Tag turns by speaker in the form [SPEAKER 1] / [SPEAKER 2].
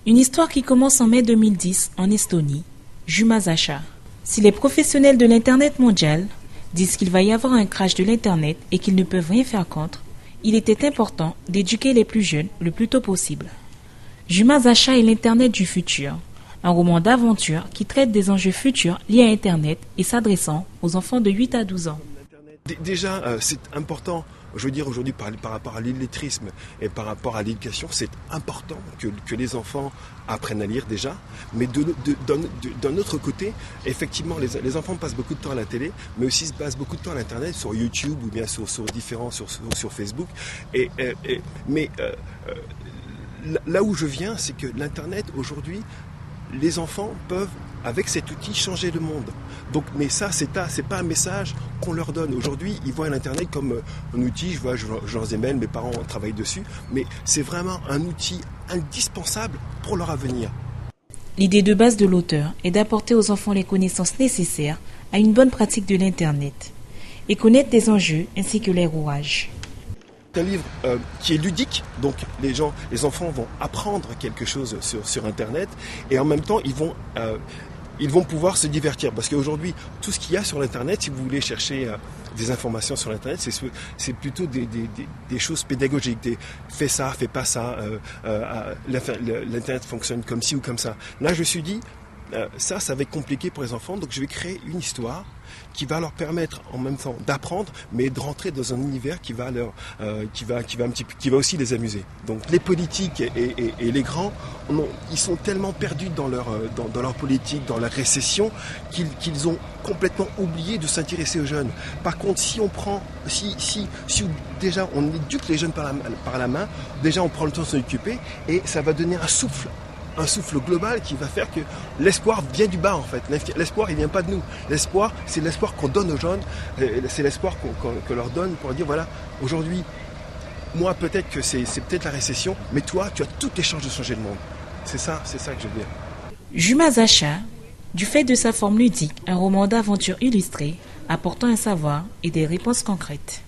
[SPEAKER 1] Une histoire qui commence en mai 2010 en Estonie, Juma Zacha. Si les professionnels de l'Internet mondial disent qu'il va y avoir un crash de l'Internet et qu'ils ne peuvent rien faire contre, il était important d'éduquer les plus jeunes le plus tôt possible. Juma Zacha est l'Internet du futur, un roman d'aventure qui traite des enjeux futurs liés à Internet et s'adressant aux enfants de 8 à 12 ans.
[SPEAKER 2] Déjà, c'est important, je veux dire aujourd'hui par rapport à l'illettrisme et par rapport à l'éducation, c'est important que les enfants apprennent à lire déjà, mais d'un autre côté, effectivement, les enfants passent beaucoup de temps à la télé, mais aussi passent beaucoup de temps à l'internet, sur YouTube ou bien sur Facebook. Là où je viens, c'est que l'internet aujourd'hui, les enfants peuvent, avec cet outil, changer le monde. Donc, mais ça, c'est pas un message qu'on leur donne. Aujourd'hui, ils voient l'Internet comme un outil, je leur ai mail, mes parents travaillent dessus, mais c'est vraiment un outil indispensable pour leur avenir.
[SPEAKER 1] L'idée de base de l'auteur est d'apporter aux enfants les connaissances nécessaires à une bonne pratique de l'Internet et connaître les enjeux ainsi que les rouages.
[SPEAKER 2] C'est un livre qui est ludique, donc les enfants vont apprendre quelque chose sur Internet et en même temps ils vont pouvoir se divertir parce qu'aujourd'hui tout ce qu'il y a sur l'Internet, si vous voulez chercher des informations sur l'Internet, c'est plutôt des choses pédagogiques, fais ça, fais pas ça, l'Internet fonctionne comme ci ou comme ça. Là je me suis dit ça va être compliqué pour les enfants, donc je vais créer une histoire qui va leur permettre en même temps d'apprendre, mais de rentrer dans un univers qui va aussi les amuser. Donc les politiques et les grands, ils sont tellement perdus dans leur politique, dans leur récession, qu'ils ont complètement oublié de s'intéresser aux jeunes. Par contre, si déjà on éduque les jeunes par la main, déjà on prend le temps de s'en occuper et ça va donner un souffle global qui va faire que l'espoir vient du bas en fait. L'espoir il vient pas de nous. L'espoir c'est l'espoir qu'on donne aux jeunes, c'est l'espoir qu'on leur donne pour leur dire voilà, aujourd'hui, moi peut-être que c'est peut-être la récession, mais toi tu as toutes les chances de changer le monde. C'est ça que je veux dire.
[SPEAKER 1] Juma Zacha, du fait de sa forme ludique, un roman d'aventure illustré, apportant un savoir et des réponses concrètes.